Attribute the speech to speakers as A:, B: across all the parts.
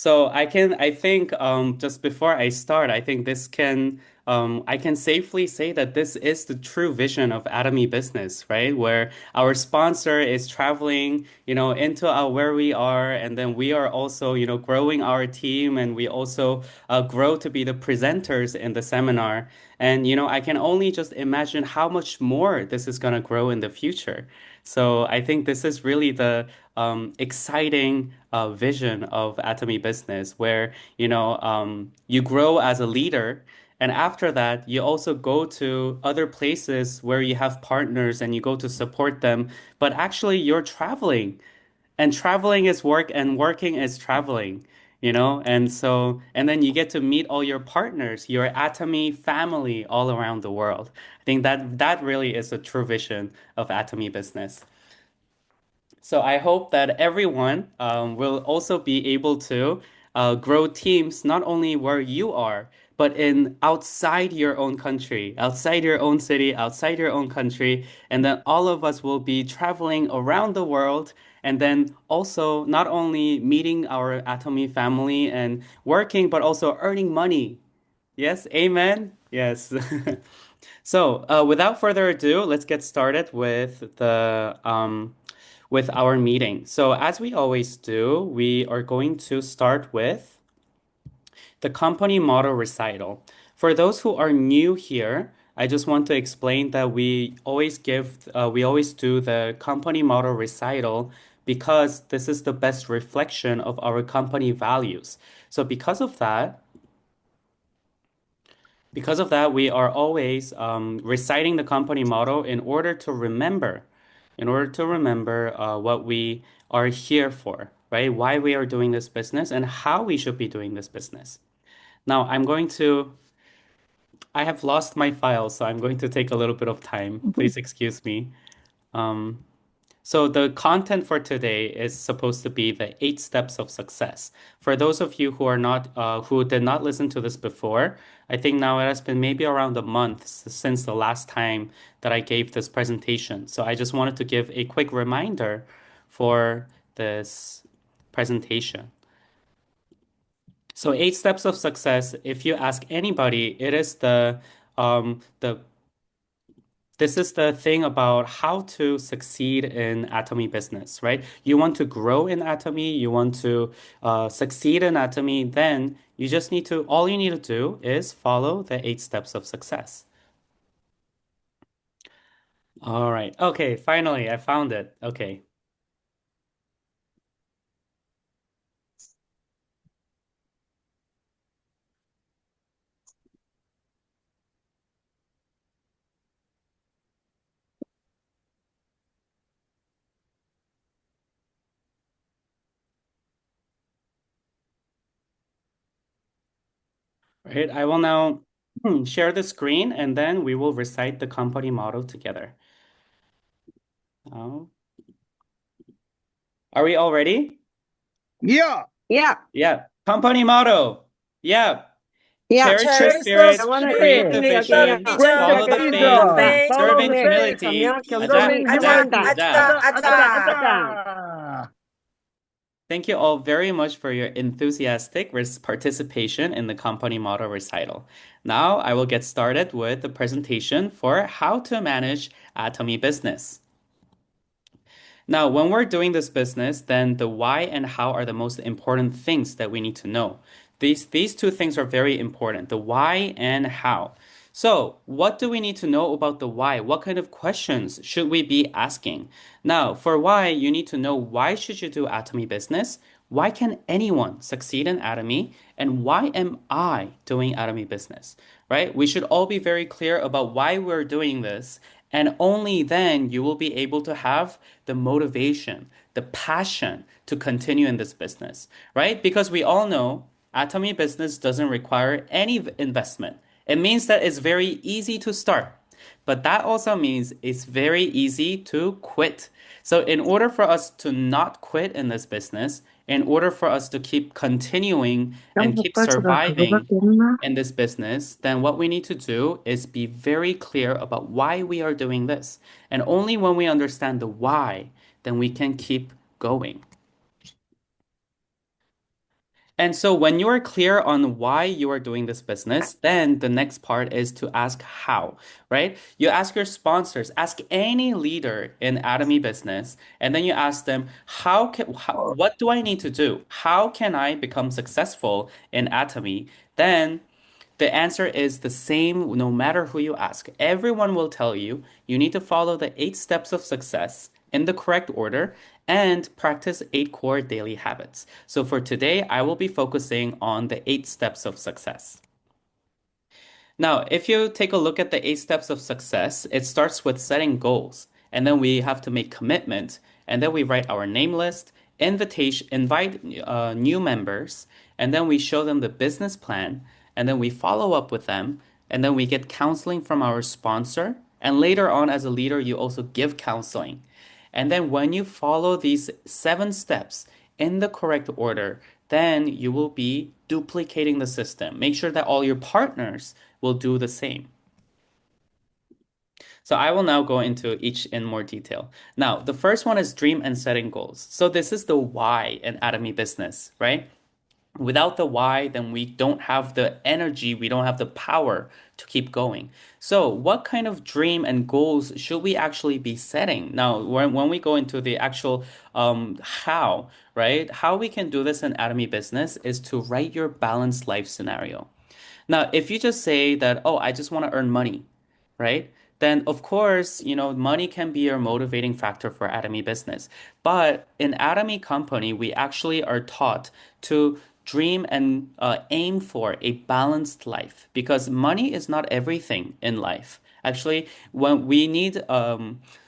A: So I think just before I start, I think I can safely say that this is the true vision of Atomy Business, right? Where our sponsor is traveling, into where we are, and then we are also, growing our team, and we also grow to be the presenters in the seminar. And, I can only just imagine how much more this is going to grow in the future. So I think this is really the exciting vision of Atomy Business, where you grow as a leader, and after that, you also go to other places where you have partners and you go to support them. But actually, you're traveling, and traveling is work, and working is traveling. And then you get to meet all your partners, your Atomy family all around the world. I think that really is a true vision of Atomy Business. So I hope that everyone will also be able to grow teams not only where you are, but in outside your own country, outside your own city, outside your own country, and then all of us will be traveling around the world, and then also not only meeting our Atomy family and working, but also earning money. Yes, amen. Yes. So, without further ado, let's get started with our meeting. So, as we always do, we are going to start with the company model recital. For those who are new here, I just want to explain that we always do the company model recital because this is the best reflection of our company values. So, because of that, we are always reciting the company motto in order to remember what we are here for, right? Why we are doing this business and how we should be doing this business. Now, I have lost my file, so I'm going to take a little bit of time. Please excuse me. Um, so the content for today is supposed to be the 8 steps of success. For those of you who did not listen to this before, I think now it has been maybe around a month since the last time that I gave this presentation. So I just wanted to give a quick reminder for this presentation. So 8 steps of success, if you ask anybody, it is the this is the thing about how to succeed in Atomy business, right? You want to grow in Atomy, you want to succeed in Atomy, then all you need to do is follow the 8 steps of success. All right. Okay, finally, I found it. Okay. All right. I will now share the screen and then we will recite the company motto together. Oh. Are we all ready?
B: Yeah.
C: Yeah.
A: Yeah. Company motto. Yeah.
C: Yeah.
A: Cherish the
B: Cherish
A: spirit,
B: the
A: create the
B: spirit,
A: vision,
B: create
A: follow
B: the
A: the faith,
B: vision,
A: serve
B: follow
A: in
B: the faith,
A: humility.
B: serve
A: Aja,
B: in
A: aja,
B: humility.
A: aja.
B: Acha.
A: Thank you all very much for your enthusiastic participation in the company model recital. Now I will get started with the presentation for how to manage Atomy business. Now, when we're doing this business, then the why and how are the most important things that we need to know. These two things are very important, the why and how. So, what do we need to know about the why? What kind of questions should we be asking? Now, for why, you need to know why should you do Atomy business? Why can anyone succeed in Atomy? And why am I doing Atomy business? Right? We should all be very clear about why we're doing this, and only then you will be able to have the motivation, the passion to continue in this business, right? Because we all know Atomy business doesn't require any investment. It means that it's very easy to start, but that also means it's very easy to quit. So, in order for us to not quit in this business, in order for us to keep continuing and keep surviving in this business, then what we need to do is be very clear about why we are doing this. And only when we understand the why, then we can keep going. And so when you are clear on why you are doing this business, then the next part is to ask how, right? You ask your sponsors, ask any leader in Atomy business, and then you ask them, what do I need to do? How can I become successful in Atomy? Then the answer is the same no matter who you ask. Everyone will tell you you need to follow the 8 steps of success in the correct order and practice 8 core daily habits. So for today, I will be focusing on the 8 steps of success. Now, if you take a look at the 8 steps of success, it starts with setting goals, and then we have to make commitment, and then we write our name list, invite new members, and then we show them the business plan, and then we follow up with them, and then we get counseling from our sponsor, and later on, as a leader, you also give counseling. And then when you follow these 7 steps in the correct order, then you will be duplicating the system. Make sure that all your partners will do the same. So I will now go into each in more detail. Now, the first one is dream and setting goals. So this is the why in Atomy business, right? Without the why, then we don't have the energy, we don't have the power to keep going. So, what kind of dream and goals should we actually be setting? Now, when we go into the actual how, right? How we can do this in Atomy business is to write your balanced life scenario. Now, if you just say that, oh, I just want to earn money, right? Then of course, money can be your motivating factor for Atomy business. But in Atomy company, we actually are taught to dream and aim for a balanced life because money is not everything in life. Actually, when we need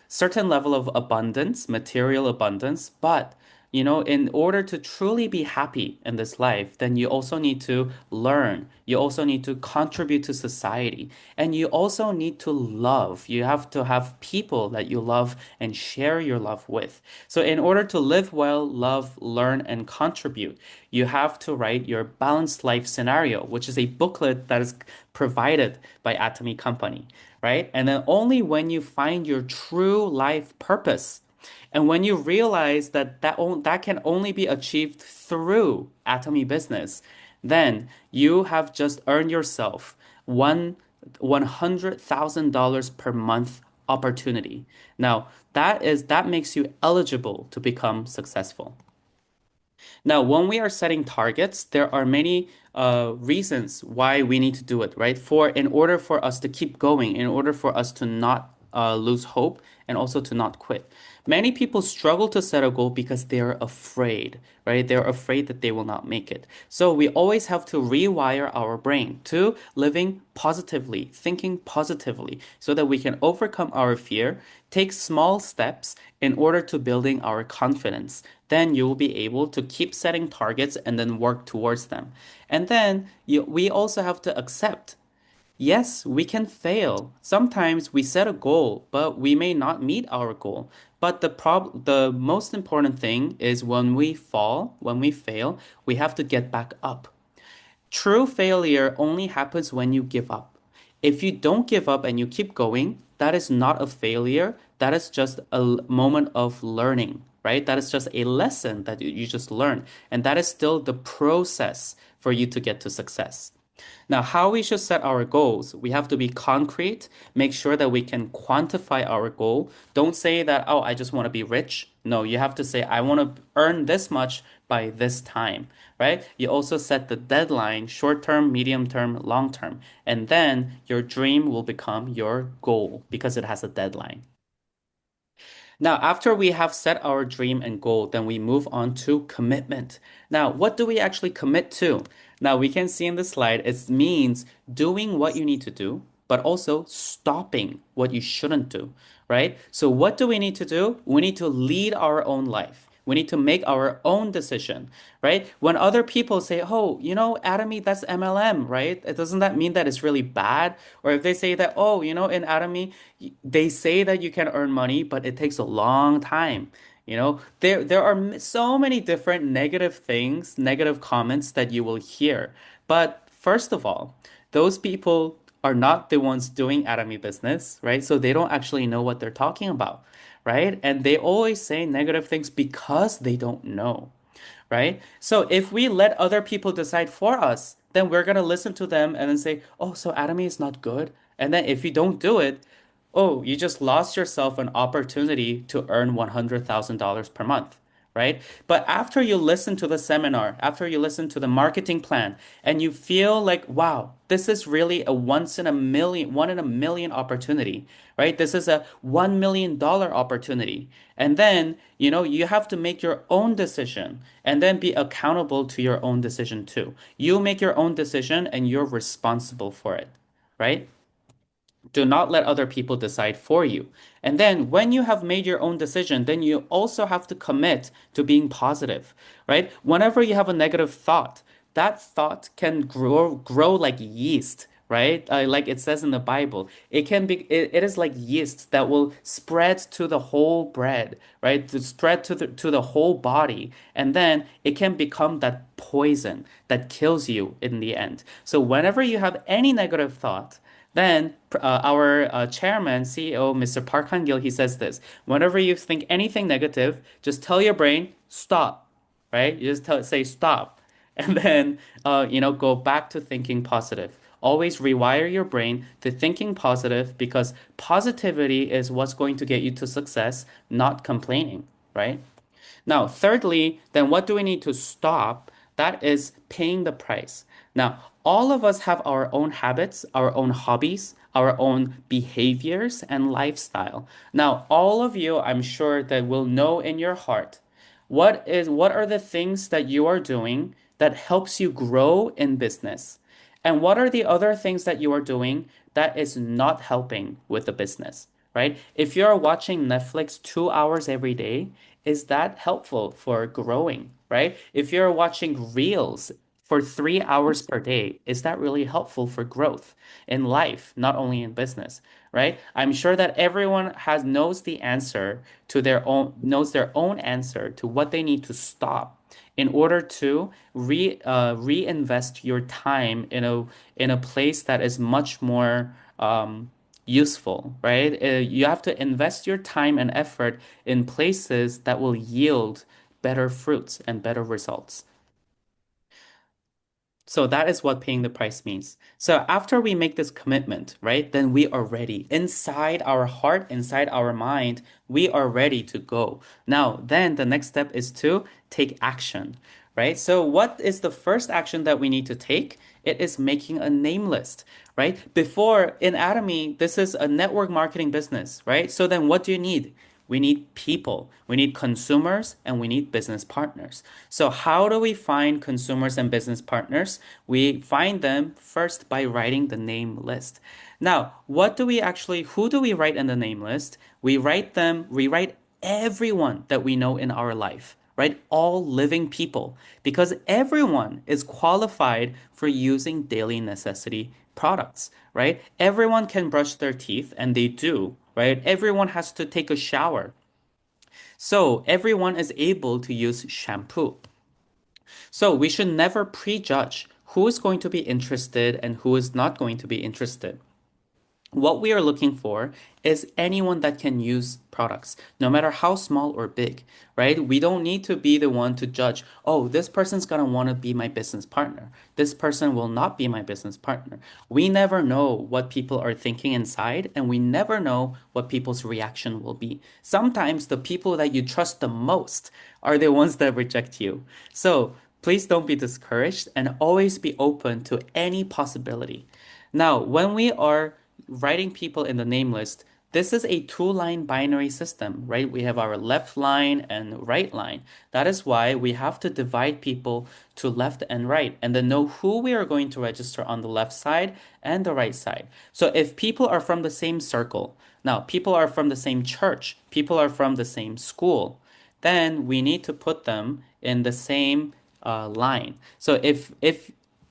A: certain level of abundance, material abundance, but in order to truly be happy in this life, then you also need to learn. You also need to contribute to society. And you also need to love. You have to have people that you love and share your love with. So, in order to live well, love, learn, and contribute, you have to write your balanced life scenario, which is a booklet that is provided by Atomy Company, right? And then only when you find your true life purpose and when you realize that can only be achieved through Atomy business, then you have just earned yourself $100,000 per month opportunity. Now, that makes you eligible to become successful. Now, when we are setting targets, there are many reasons why we need to do it, right? In order for us to keep going, in order for us to not lose hope, and also to not quit. Many people struggle to set a goal because they're afraid, right? They're afraid that they will not make it. So we always have to rewire our brain to living positively, thinking positively, so that we can overcome our fear, take small steps in order to building our confidence. Then you will be able to keep setting targets and then work towards them. And then we also have to accept, yes, we can fail. Sometimes we set a goal, but we may not meet our goal. But the most important thing is when we fail, we have to get back up. True failure only happens when you give up. If you don't give up and you keep going, that is not a failure. That is just a moment of learning, right? That is just a lesson that you just learn. And that is still the process for you to get to success. Now, how we should set our goals, we have to be concrete, make sure that we can quantify our goal. Don't say that, oh, I just want to be rich. No, you have to say, I want to earn this much by this time, right? You also set the deadline, short term, medium term, long term, and then your dream will become your goal because it has a deadline. Now, after we have set our dream and goal, then we move on to commitment. Now, what do we actually commit to? Now, we can see in the slide, it means doing what you need to do, but also stopping what you shouldn't do, right? So, what do we need to do? We need to lead our own life. We need to make our own decision, right? When other people say, oh, Atomy, that's MLM, right? Doesn't that mean that it's really bad? Or if they say that, oh, in Atomy, they say that you can earn money, but it takes a long time. There are so many different negative things, negative comments that you will hear. But first of all, those people are not the ones doing Atomy business, right? So they don't actually know what they're talking about, right? And they always say negative things because they don't know, right? So if we let other people decide for us, then we're gonna listen to them and then say, oh, so Atomy is not good. And then if you don't do it, oh, you just lost yourself an opportunity to earn $100,000 per month, right? But after you listen to the seminar, after you listen to the marketing plan, and you feel like, wow, this is really a one in a million opportunity, right? This is a $1 million opportunity. And then, you have to make your own decision and then be accountable to your own decision too. You make your own decision and you're responsible for it, right? Do not let other people decide for you. And then when you have made your own decision, then you also have to commit to being positive, right? Whenever you have a negative thought, that thought can grow like yeast, right? Like it says in the Bible, it is like yeast that will spread to the whole bread, right? To spread to the whole body, and then it can become that poison that kills you in the end. So whenever you have any negative thought, then our chairman, CEO, Mr. Park Han-gil, he says this: whenever you think anything negative, just tell your brain stop, right? You just say stop, and then go back to thinking positive. Always rewire your brain to thinking positive because positivity is what's going to get you to success, not complaining, right? Now, thirdly, then what do we need to stop? That is paying the price. Now, all of us have our own habits, our own hobbies, our own behaviors and lifestyle. Now, all of you, I'm sure that will know in your heart what are the things that you are doing that helps you grow in business? And what are the other things that you are doing that is not helping with the business, right? If you're watching Netflix 2 hours every day, is that helpful for growing, right? If you're watching Reels for 3 hours per day, is that really helpful for growth in life, not only in business, right? I'm sure that everyone knows the answer to knows their own answer to what they need to stop in order to reinvest your time in a place that is much more useful, right? You have to invest your time and effort in places that will yield better fruits and better results. So that is what paying the price means. So after we make this commitment, right, then we are ready. Inside our heart, inside our mind, we are ready to go. Now, then the next step is to take action, right? So what is the first action that we need to take? It is making a name list, right? Before in Atomy, this is a network marketing business, right? So then what do you need? We need people, we need consumers, and we need business partners. So, how do we find consumers and business partners? We find them first by writing the name list. Now, who do we write in the name list? We write everyone that we know in our life, right? All living people, because everyone is qualified for using daily necessity products, right? Everyone can brush their teeth, and they do, right? Everyone has to take a shower. So everyone is able to use shampoo. So we should never prejudge who is going to be interested and who is not going to be interested. What we are looking for is anyone that can use products, no matter how small or big, right? We don't need to be the one to judge, oh, this person's gonna want to be my business partner. This person will not be my business partner. We never know what people are thinking inside, and we never know what people's reaction will be. Sometimes the people that you trust the most are the ones that reject you. So please don't be discouraged and always be open to any possibility. Now, when we are writing people in the name list, this is a two-line binary system, right? We have our left line and right line. That is why we have to divide people to left and right and then know who we are going to register on the left side and the right side. So if people are from the same circle, now people are from the same church, people are from the same school, then we need to put them in the same line. So if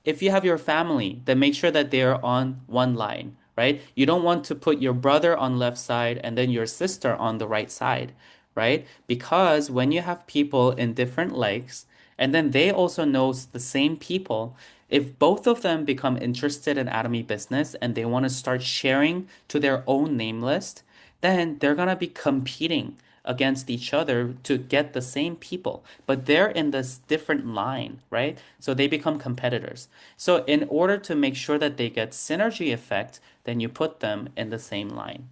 A: you have your family, then make sure that they are on one line, right? You don't want to put your brother on left side and then your sister on the right side, right? Because when you have people in different legs and then they also knows the same people, if both of them become interested in Atomy business and they want to start sharing to their own name list, then they're gonna be competing against each other to get the same people, but they're in this different line, right? So they become competitors. So in order to make sure that they get synergy effect, then you put them in the same line.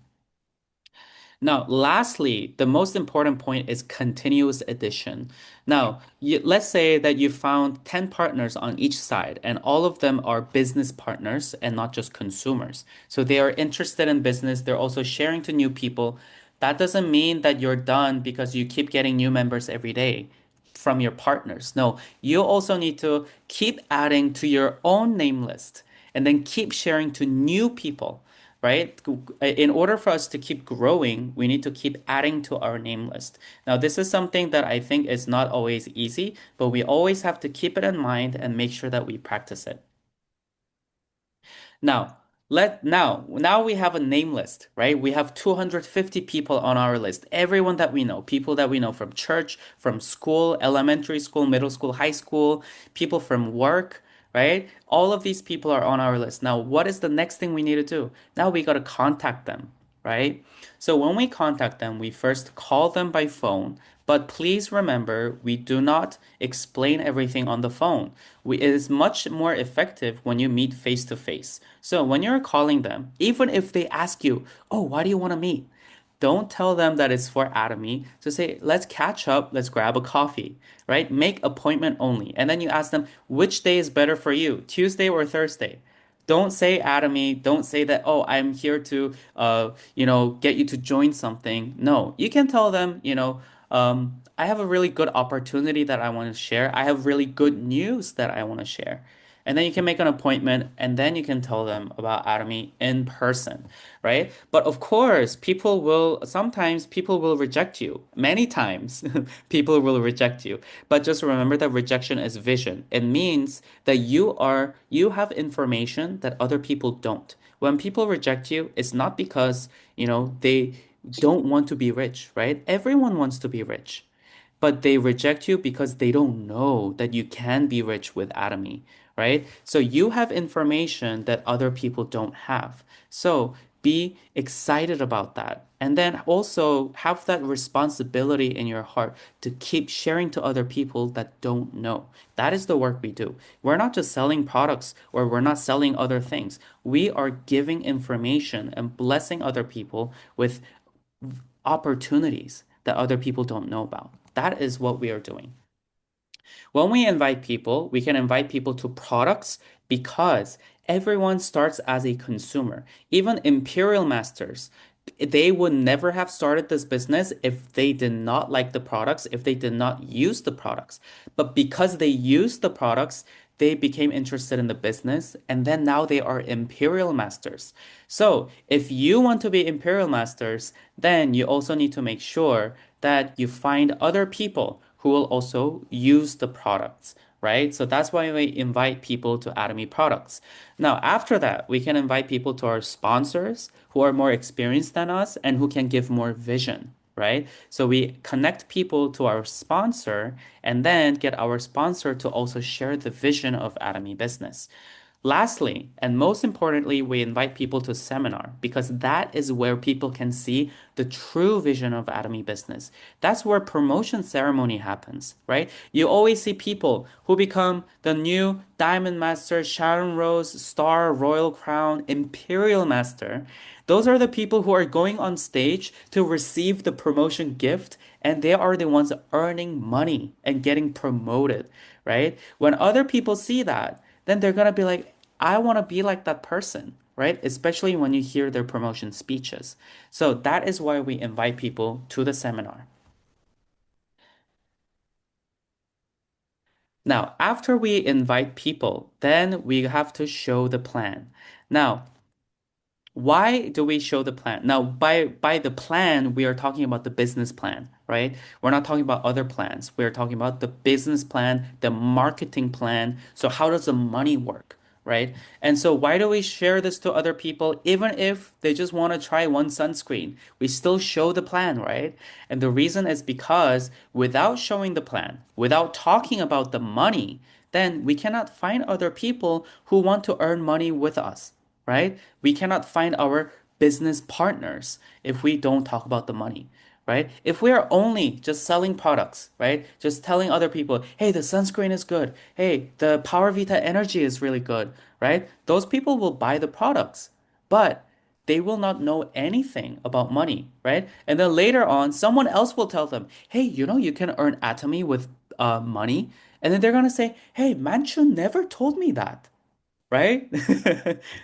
A: Now, lastly, the most important point is continuous addition. Now, let's say that you found 10 partners on each side, and all of them are business partners and not just consumers. So they are interested in business, they're also sharing to new people. That doesn't mean that you're done because you keep getting new members every day from your partners. No, you also need to keep adding to your own name list and then keep sharing to new people, right? In order for us to keep growing, we need to keep adding to our name list. Now, this is something that I think is not always easy, but we always have to keep it in mind and make sure that we practice it. Now, now we have a name list, right? We have 250 people on our list. Everyone that we know, people that we know from church, from school, elementary school, middle school, high school, people from work, right? All of these people are on our list. Now, what is the next thing we need to do? Now we got to contact them, right? So when we contact them, we first call them by phone, but please remember, we do not explain everything on the phone. It is much more effective when you meet face to face. So when you're calling them, even if they ask you, "Oh, why do you want to meet?" Don't tell them that it's for Atomy. So say, let's catch up, let's grab a coffee, right? Make appointment only. And then you ask them, which day is better for you, Tuesday or Thursday? Don't say Atomy. Don't say that, oh, I'm here to, get you to join something. No, you can tell them, I have a really good opportunity that I want to share. I have really good news that I want to share. And then you can make an appointment and then you can tell them about Atomy in person, right? But of course, sometimes people will reject you. Many times, people will reject you. But just remember that rejection is vision. It means that you have information that other people don't. When people reject you, it's not because, they don't want to be rich, right? Everyone wants to be rich. But they reject you because they don't know that you can be rich with Atomy, right? So you have information that other people don't have. So be excited about that. And then also have that responsibility in your heart to keep sharing to other people that don't know. That is the work we do. We're not just selling products or we're not selling other things. We are giving information and blessing other people with opportunities that other people don't know about. That is what we are doing. When we invite people, we can invite people to products because everyone starts as a consumer. Even imperial masters, they would never have started this business if they did not like the products, if they did not use the products. But because they used the products, they became interested in the business, and then now they are imperial masters. So, if you want to be imperial masters, then you also need to make sure that you find other people who will also use the products, right? So that's why we invite people to Atomy products. Now, after that, we can invite people to our sponsors who are more experienced than us and who can give more vision, right? So we connect people to our sponsor and then get our sponsor to also share the vision of Atomy Business. Lastly, and most importantly, we invite people to seminar because that is where people can see the true vision of Atomy Business. That's where promotion ceremony happens, right? You always see people who become the new Diamond Master, Sharon Rose, Star, Royal Crown, Imperial Master. Those are the people who are going on stage to receive the promotion gift, and they are the ones earning money and getting promoted, right? When other people see that, then they're gonna be like, I want to be like that person, right? Especially when you hear their promotion speeches. So that is why we invite people to the seminar. Now, after we invite people, then we have to show the plan. Now, why do we show the plan? Now, by the plan, we are talking about the business plan, right? We're not talking about other plans. We're talking about the business plan, the marketing plan. So how does the money work, right? And so why do we share this to other people even if they just want to try one sunscreen? We still show the plan, right? And the reason is because without showing the plan, without talking about the money, then we cannot find other people who want to earn money with us, right? We cannot find our business partners if we don't talk about the money, right? If we are only just selling products, right? Just telling other people, hey, the sunscreen is good. Hey, the Power Vita energy is really good, right? Those people will buy the products, but they will not know anything about money, right? And then later on, someone else will tell them, hey, you can earn Atomy with money. And then they're going to say, hey, Manchoo never told me that, right?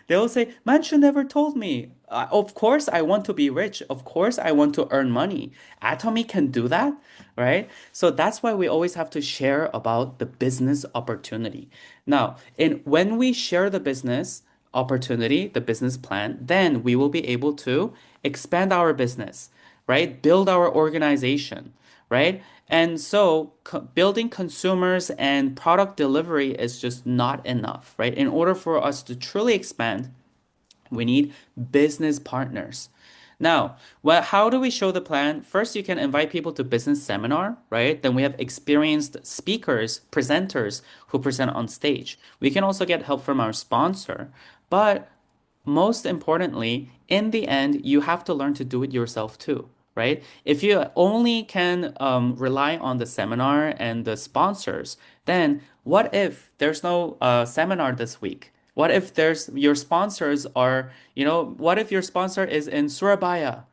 A: They'll say, Manchu never told me. Of course, I want to be rich. Of course, I want to earn money. Atomy can do that, right? So that's why we always have to share about the business opportunity. Now, when we share the business opportunity, the business plan, then we will be able to expand our business, right? Build our organization, right? And so building consumers and product delivery is just not enough, right? In order for us to truly expand, we need business partners. Now, how do we show the plan? First, you can invite people to business seminar, right? Then we have experienced speakers, presenters who present on stage. We can also get help from our sponsor, but most importantly, in the end, you have to learn to do it yourself too, right? If you only can rely on the seminar and the sponsors, then what if there's no seminar this week? What if there's your sponsors are, what if your sponsor is in Surabaya?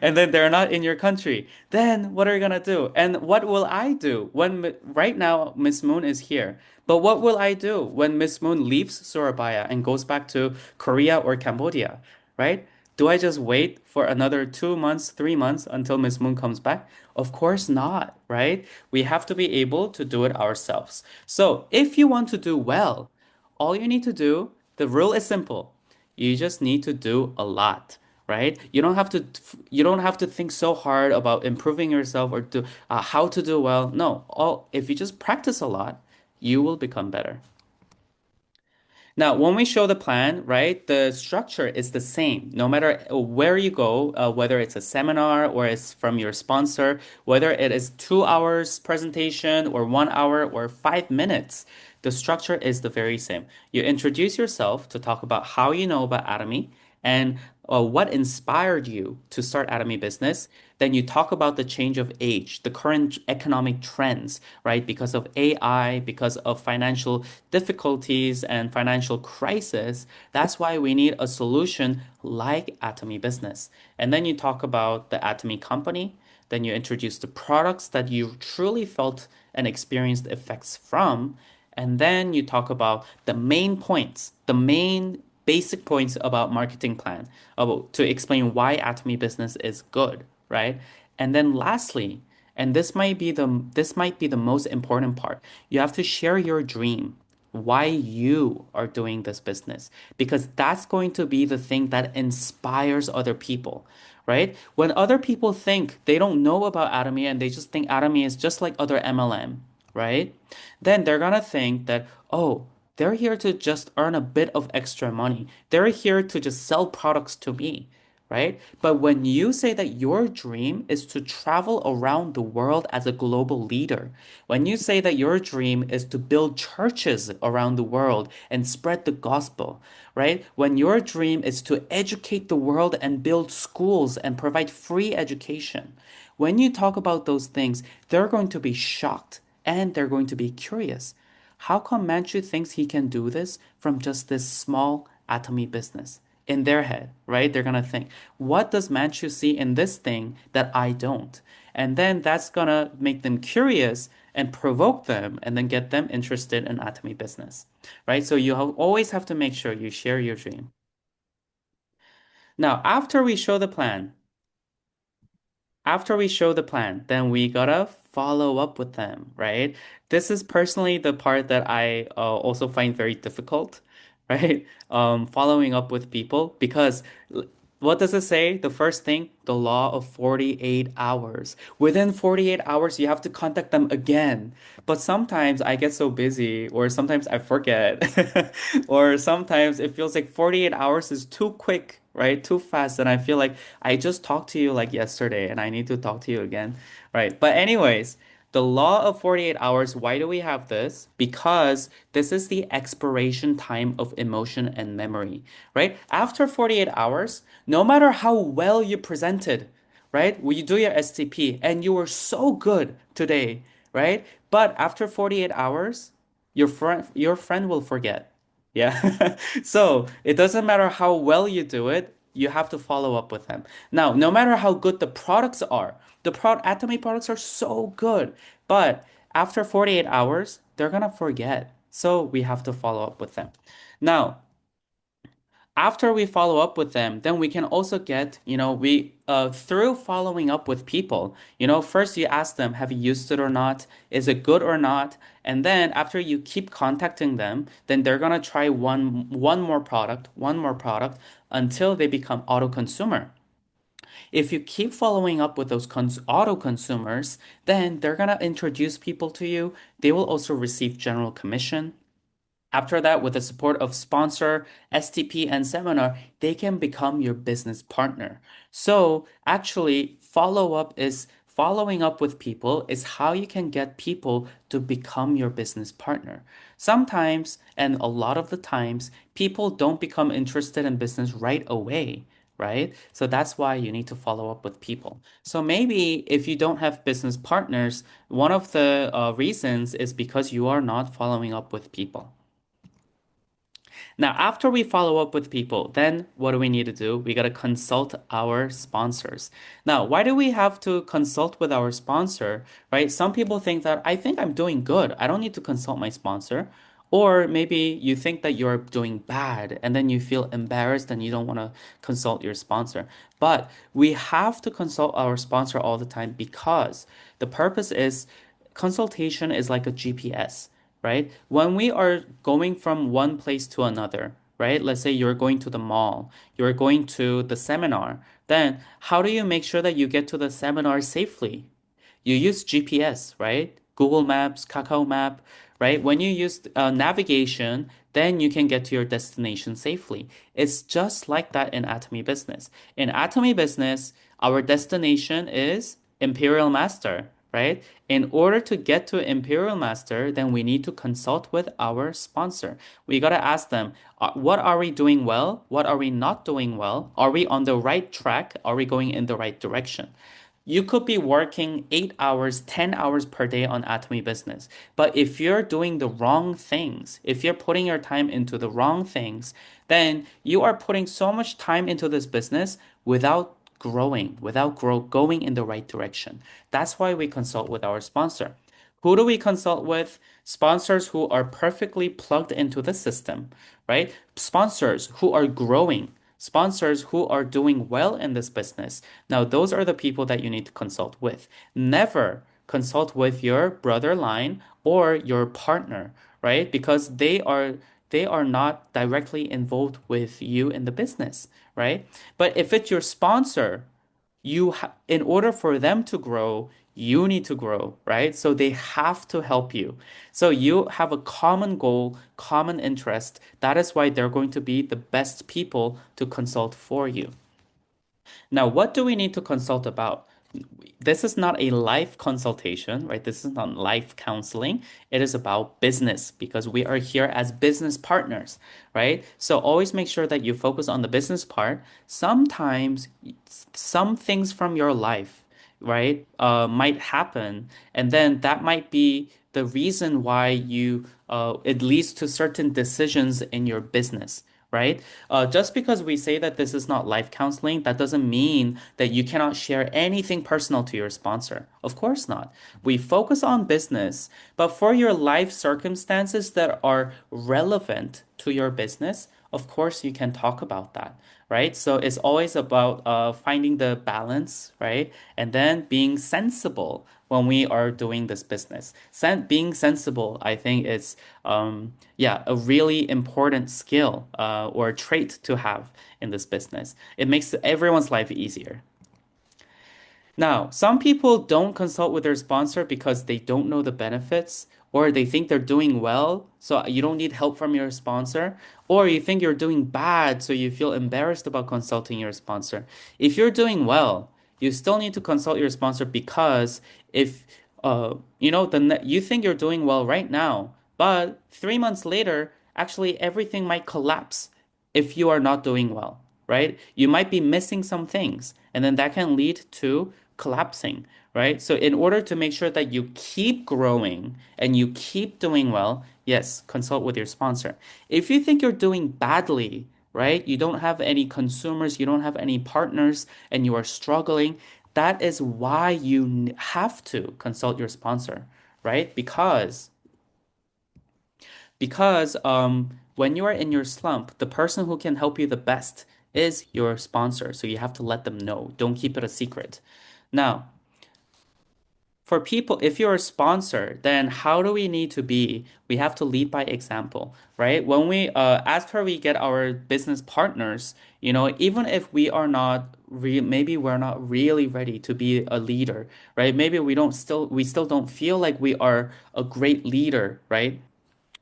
A: And then they're not in your country. Then what are you gonna do? And what will I do when right now Miss Moon is here? But what will I do when Miss Moon leaves Surabaya and goes back to Korea or Cambodia, right? Do I just wait for another 2 months, 3 months until Miss Moon comes back? Of course not, right? We have to be able to do it ourselves. So if you want to do well, all you need to do, the rule is simple. You just need to do a lot, right? You don't have to think so hard about improving yourself or how to do well. No, all if you just practice a lot, you will become better. Now, when we show the plan, right, the structure is the same no matter where you go, whether it's a seminar or it's from your sponsor, whether it is 2 hours presentation or 1 hour or 5 minutes, the structure is the very same. You introduce yourself to talk about how you know about Atomy and what inspired you to start Atomy Business. Then you talk about the change of age, the current economic trends, right? Because of AI, because of financial difficulties and financial crisis. That's why we need a solution like Atomy Business. And then you talk about the Atomy company. Then you introduce the products that you truly felt and experienced effects from. And then you talk about the main points, the main basic points about marketing plan, to explain why Atomy Business is good, right? And then lastly, and this might be the most important part, you have to share your dream, why you are doing this business, because that's going to be the thing that inspires other people, right? When other people think they don't know about Atomy and they just think Atomy is just like other MLM, right? Then they're gonna think that, oh, they're here to just earn a bit of extra money. They're here to just sell products to me, right? But when you say that your dream is to travel around the world as a global leader, when you say that your dream is to build churches around the world and spread the gospel, right? When your dream is to educate the world and build schools and provide free education, when you talk about those things, they're going to be shocked and they're going to be curious. How come Manchu thinks he can do this from just this small atomy business? In their head, right? They're gonna think, what does Manchu see in this thing that I don't? And then that's gonna make them curious and provoke them and then get them interested in atomy business, right? So you always have to make sure you share your dream. Now, after we show the plan, then we gotta follow up with them, right? This is personally the part that I also find very difficult, right? Following up with people because what does it say? The first thing, the law of 48 hours. Within 48 hours, you have to contact them again. But sometimes I get so busy, or sometimes I forget, or sometimes it feels like 48 hours is too quick, right? Too fast. And I feel like I just talked to you like yesterday and I need to talk to you again, right? But, anyways, the law of 48 hours, why do we have this? Because this is the expiration time of emotion and memory, right? After 48 hours, no matter how well you presented, right? Well, you do your STP and you were so good today, right? But after 48 hours, your friend will forget. Yeah. So it doesn't matter how well you do it, you have to follow up with them. Now, no matter how good the products are, the Atomy products are so good, but after 48 hours, they're gonna forget. So we have to follow up with them. Now, after we follow up with them, then we can also get, we through following up with people, first you ask them, have you used it or not? Is it good or not? And then after you keep contacting them, then they're gonna try one more product until they become auto consumer. If you keep following up with those auto consumers, then they're gonna introduce people to you. They will also receive general commission. After that, with the support of sponsor, STP, and seminar, they can become your business partner. So actually, following up with people is how you can get people to become your business partner. Sometimes, and a lot of the times, people don't become interested in business right away, right? So that's why you need to follow up with people. So maybe if you don't have business partners, one of the reasons is because you are not following up with people. Now, after we follow up with people, then what do we need to do? We got to consult our sponsors. Now, why do we have to consult with our sponsor, right? Some people think that I think I'm doing good. I don't need to consult my sponsor. Or maybe you think that you're doing bad and then you feel embarrassed and you don't want to consult your sponsor. But we have to consult our sponsor all the time because the purpose is consultation is like a GPS, right? When we are going from one place to another, right? Let's say you're going to the mall, you're going to the seminar, then how do you make sure that you get to the seminar safely? You use GPS, right? Google Maps, Kakao Map, right? When you use navigation, then you can get to your destination safely. It's just like that in Atomy Business. In Atomy Business, our destination is Imperial Master, right? In order to get to Imperial Master, then we need to consult with our sponsor. We got to ask them, what are we doing well? What are we not doing well? Are we on the right track? Are we going in the right direction? You could be working 8 hours, 10 hours per day on Atomy Business. But if you're doing the wrong things, if you're putting your time into the wrong things, then you are putting so much time into this business without going in the right direction. That's why we consult with our sponsor. Who do we consult with? Sponsors who are perfectly plugged into the system, right? Sponsors who are growing, sponsors who are doing well in this business. Now, those are the people that you need to consult with. Never consult with your brother line or your partner, right? Because they are not directly involved with you in the business, right? But if it's your sponsor, in order for them to grow, you need to grow, right? So they have to help you. So you have a common goal, common interest. That is why they're going to be the best people to consult for you. Now, what do we need to consult about? This is not a life consultation, right? This is not life counseling. It is about business because we are here as business partners, right? So always make sure that you focus on the business part. Sometimes some things from your life, right, might happen, and then that might be the reason why it leads to certain decisions in your business, right? Just because we say that this is not life counseling, that doesn't mean that you cannot share anything personal to your sponsor. Of course not. We focus on business, but for your life circumstances that are relevant to your business, of course you can talk about that, right? So it's always about finding the balance, right? And then being sensible when we are doing this business. Being sensible, I think, is yeah, a really important skill or trait to have in this business. It makes everyone's life easier. Now, some people don't consult with their sponsor because they don't know the benefits or they think they're doing well, so you don't need help from your sponsor, or you think you're doing bad, so you feel embarrassed about consulting your sponsor. If you're doing well, you still need to consult your sponsor because if you think you're doing well right now, but 3 months later, actually everything might collapse if you are not doing well. right? You might be missing some things, and then that can lead to collapsing, right? So, in order to make sure that you keep growing and you keep doing well, yes, consult with your sponsor. If you think you're doing badly, right? You don't have any consumers, you don't have any partners, and you are struggling, that is why you have to consult your sponsor, right? Because when you are in your slump, the person who can help you the best is your sponsor. So you have to let them know. Don't keep it a secret. Now, for people, if you're a sponsor, then how do we need to be? We have to lead by example, right? When after we get our business partners, even if maybe we're not really ready to be a leader, right? Maybe we still don't feel like we are a great leader, right?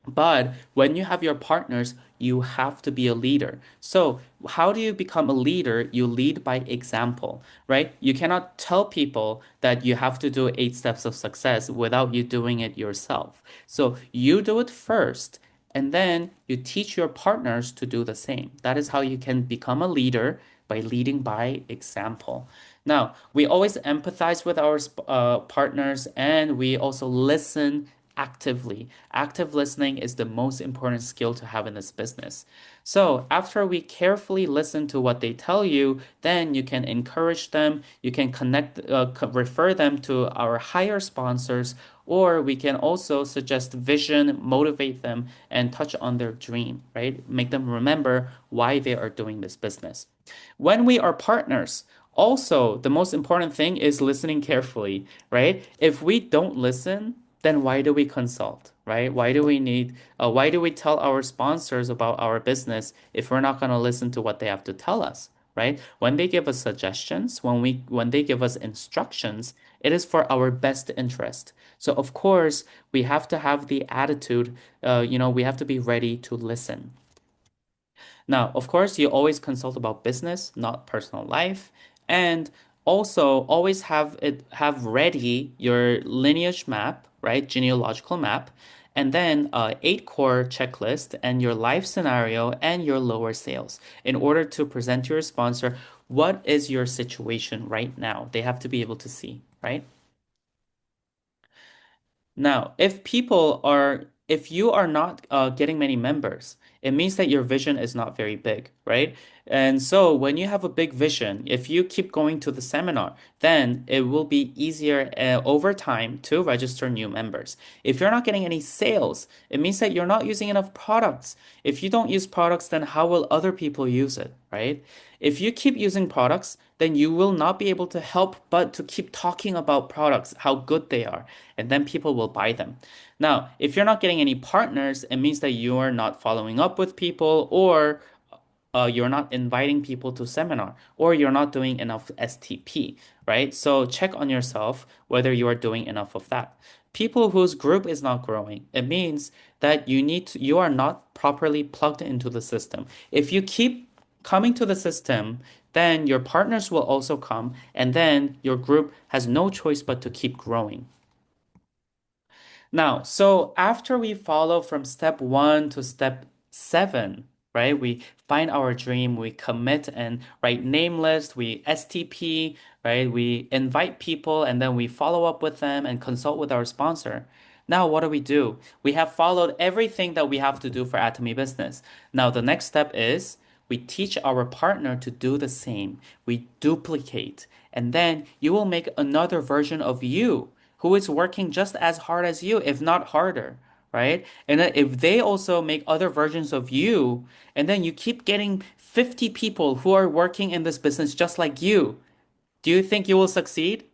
A: But when you have your partners, you have to be a leader. So, how do you become a leader? You lead by example, right? You cannot tell people that you have to do 8 steps of success without you doing it yourself. So, you do it first, and then you teach your partners to do the same. That is how you can become a leader by leading by example. Now, we always empathize with our partners and we also listen actively. Active listening is the most important skill to have in this business. So, after we carefully listen to what they tell you, then you can encourage them, you can refer them to our higher sponsors, or we can also suggest vision, motivate them, and touch on their dream, right? Make them remember why they are doing this business. When we are partners, also the most important thing is listening carefully, right? If we don't listen, then why do we consult, right? Why do we tell our sponsors about our business if we're not going to listen to what they have to tell us, right? When they give us suggestions, when they give us instructions, it is for our best interest. So of course, we have to have the attitude, we have to be ready to listen. Now, of course, you always consult about business, not personal life, and also always have ready your lineage map, right? Genealogical map, and then 8 core checklist and your life scenario and your lower sales in order to present to your sponsor what is your situation right now. They have to be able to see, right? Now, if you are not getting many members, it means that your vision is not very big, right? And so when you have a big vision, if you keep going to the seminar, then it will be easier over time to register new members. If you're not getting any sales, it means that you're not using enough products. If you don't use products, then how will other people use it, right? If you keep using products, then you will not be able to help but to keep talking about products, how good they are, and then people will buy them. Now, if you're not getting any partners, it means that you are not following up with people or you're not inviting people to seminar or you're not doing enough STP, right? So check on yourself whether you are doing enough of that. People whose group is not growing, it means that you are not properly plugged into the system. If you keep coming to the system, then your partners will also come, and then your group has no choice but to keep growing. Now, so after we follow from step 1 to step 7, right? We find our dream, we commit and write name list, we STP, right? We invite people and then we follow up with them and consult with our sponsor. Now, what do? We have followed everything that we have to do for Atomy Business. Now, the next step is we teach our partner to do the same. We duplicate, and then you will make another version of you who is working just as hard as you, if not harder, right? And then if they also make other versions of you, and then you keep getting 50 people who are working in this business just like you, do you think you will succeed?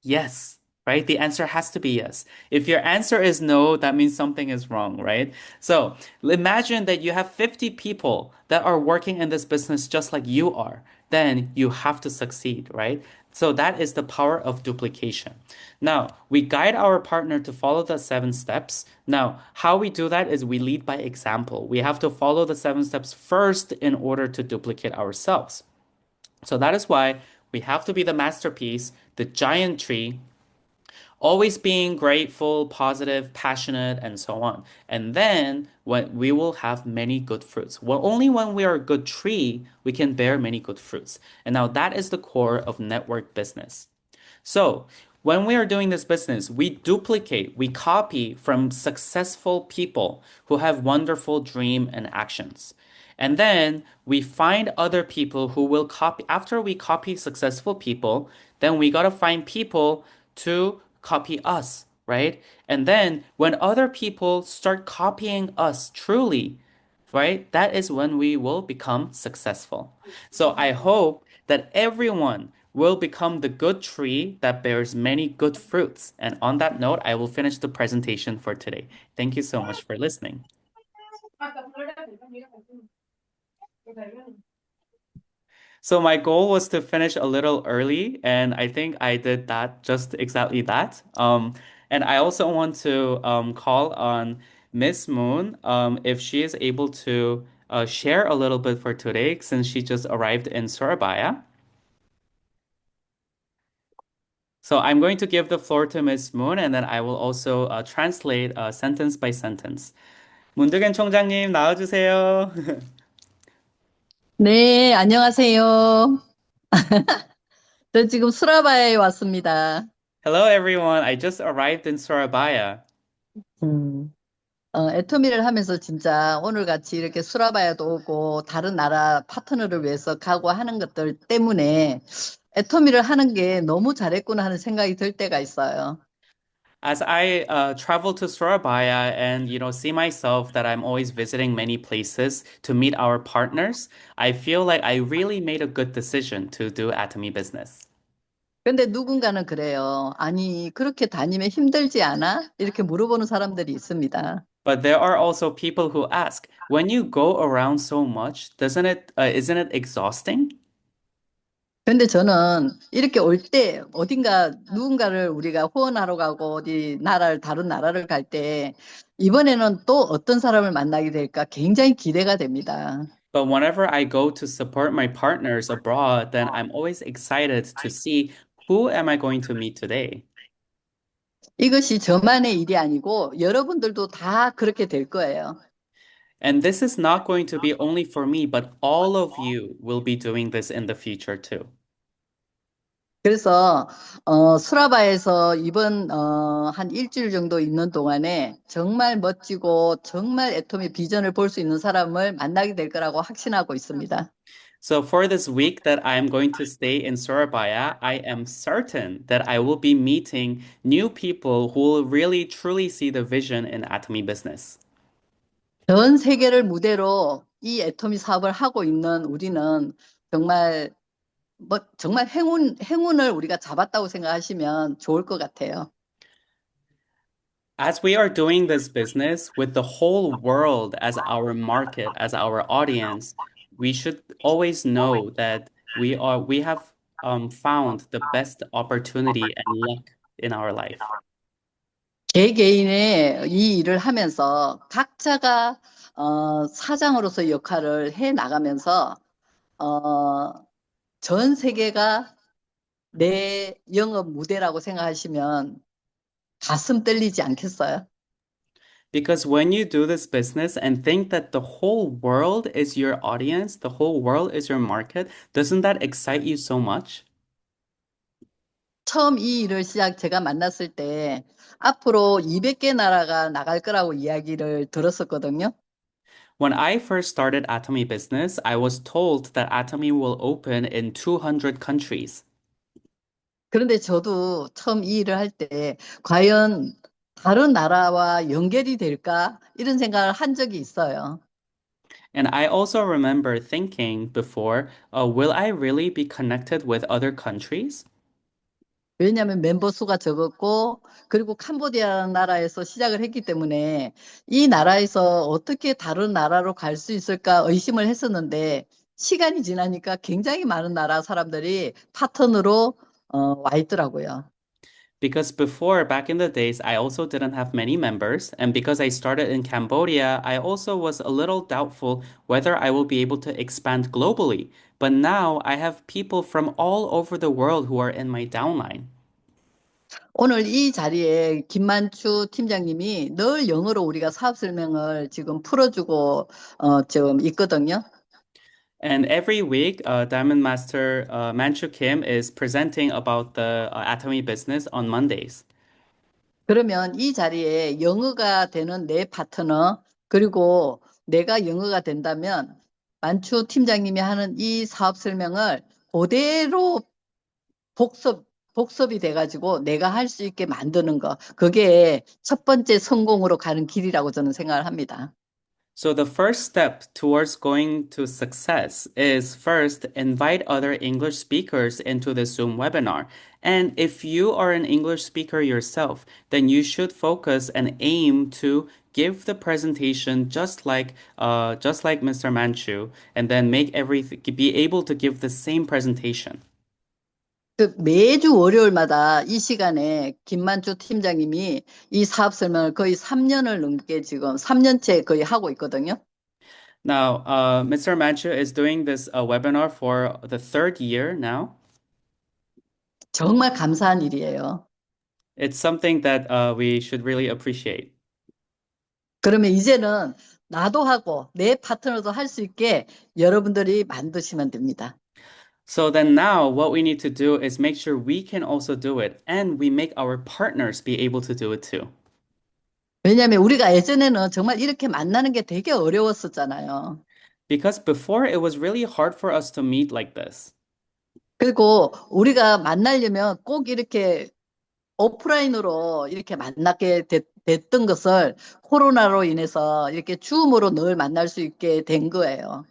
A: Yes, right? The answer has to be yes. If your answer is no, that means something is wrong, right? So imagine that you have 50 people that are working in this business just like you are. Then you have to succeed, right? So that is the power of duplication. Now, we guide our partner to follow the 7 steps. Now, how we do that is we lead by example. We have to follow the 7 steps first in order to duplicate ourselves. So that is why we have to be the masterpiece, the giant tree, Always being grateful, positive, passionate, and so on. And then when we will have many good fruits. Well, only when we are a good tree, we can bear many good fruits. And now that is the core of network business. So, when we are doing this business, we duplicate, we copy from successful people who have wonderful dream and actions. And then we find other people who will copy. After we copy successful people, then we got to find people to copy us, right? And then when other people start copying us truly, right? That is when we will become successful. So I hope that everyone will become the good tree that bears many good fruits. And on that note, I will finish the presentation for today. Thank you so much for listening. So my goal was to finish a little early, and I think I did that just exactly that. And I also want to call on Miss Moon if she is able to share a little bit for today since she just arrived in Surabaya. So I'm going to give the floor to Miss Moon, and then I will also translate sentence by sentence. 문두겐 총장님 나와주세요.
C: 네, 안녕하세요. 저 지금 수라바야에 왔습니다.
A: Hello, everyone. I just arrived in Surabaya.
C: 음, 애터미를 하면서 진짜 오늘 같이 이렇게 수라바야도 오고 다른 나라 파트너를 위해서 가고 하는 것들 때문에 애터미를 하는 게 너무 잘했구나 하는 생각이 들 때가 있어요.
A: As I travel to Surabaya and see myself that I'm always visiting many places to meet our partners, I feel like I really made a good decision to do Atomy business.
C: 근데 누군가는 그래요. 아니, 그렇게 다니면 힘들지 않아? 이렇게 물어보는 사람들이 있습니다.
A: But there are also people who ask, when you go around so much, doesn't it isn't it exhausting?
C: 근데 저는 이렇게 올 때 어딘가 누군가를 우리가 후원하러 가고 어디 다른 나라를 갈 때 이번에는 또 어떤 사람을 만나게 될까 굉장히 기대가 됩니다.
A: But whenever I go to support my partners abroad, then I'm always excited to see who am I going to meet today.
C: 이것이 저만의 일이 아니고 여러분들도 다 그렇게 될 거예요.
A: And this is not going to be only for me, but all of you will be doing this in the future too.
C: 그래서 수라바에서 이번 한 일주일 정도 있는 동안에 정말 멋지고 정말 애토미 비전을 볼 수 있는 사람을 만나게 될 거라고 확신하고 있습니다.
A: So for this week that I'm going to stay in Surabaya, I am certain that I will be meeting new people who will really truly see the vision in Atomy business.
C: 전 세계를 무대로 이 애터미 사업을 하고 있는 우리는 정말 정말 행운을 우리가 잡았다고 생각하시면 좋을 것 같아요.
A: As we are doing this business with the whole world as our market, as our audience, we should always know that we have found the best opportunity and luck in our life.
C: 개개인의 이 일을 하면서 각자가 사장으로서 역할을 해 나가면서 어, 전 세계가 내 영업 무대라고 생각하시면 가슴 떨리지 않겠어요?
A: Because when you do this business and think that the whole world is your audience, the whole world is your market, doesn't that excite you so much?
C: 처음 이 일을 제가 만났을 때 앞으로 200개 나라가 나갈 거라고 이야기를 들었었거든요.
A: When I first started Atomy Business, I was told that Atomy will open in 200 countries.
C: 그런데 저도 처음 이 일을 할 때 과연 다른 나라와 연결이 될까? 이런 생각을 한 적이 있어요.
A: And I also remember thinking before, will I really be connected with other countries?
C: 왜냐하면 멤버 수가 적었고, 그리고 캄보디아 나라에서 시작을 했기 때문에 이 나라에서 어떻게 다른 나라로 갈 수 있을까 의심을 했었는데, 시간이 지나니까 굉장히 많은 나라 사람들이 파트너로 와 있더라고요.
A: Because before, back in the days, I also didn't have many members. And because I started in Cambodia, I also was a little doubtful whether I will be able to expand globally. But now I have people from all over the world who are in my downline.
C: 오늘 이 자리에 김만추 팀장님이 늘 영어로 우리가 사업 설명을 지금 풀어주고 지금 있거든요.
A: And every week, Diamond Master Manchoo Kim is presenting about the Atomy business on Mondays.
C: 그러면 이 자리에 영어가 되는 내 파트너, 그리고 내가 영어가 된다면 만추 팀장님이 하는 이 사업 설명을 그대로 복습, 복습이 돼가지고 내가 할 수 있게 만드는 거. 그게 첫 번째 성공으로 가는 길이라고 저는 생각을 합니다.
A: So the first step towards going to success is first invite other English speakers into the Zoom webinar. And if you are an English speaker yourself, then you should focus and aim to give the presentation just like Mr. Manchu, and then make everything be able to give the same presentation.
C: 그 매주 월요일마다 이 시간에 김만주 팀장님이 이 사업 설명을 거의 3년을 넘게 지금 3년째 거의 하고 있거든요.
A: Now, Mr. Manchu is doing this webinar for the third year now.
C: 정말 감사한 일이에요.
A: It's something that we should really appreciate.
C: 그러면 이제는 나도 하고 내 파트너도 할 수 있게 여러분들이 만드시면 됩니다.
A: So then now what we need to do is make sure we can also do it and we make our partners be able to do it too.
C: 왜냐하면 우리가 예전에는 정말 이렇게 만나는 게 되게 어려웠었잖아요.
A: Because before it was really hard for us to meet like this.
C: 그리고 우리가 만나려면 꼭 이렇게 오프라인으로 이렇게 만나게 됐던 것을 코로나로 인해서 이렇게 줌으로 늘 만날 수 있게 된 거예요.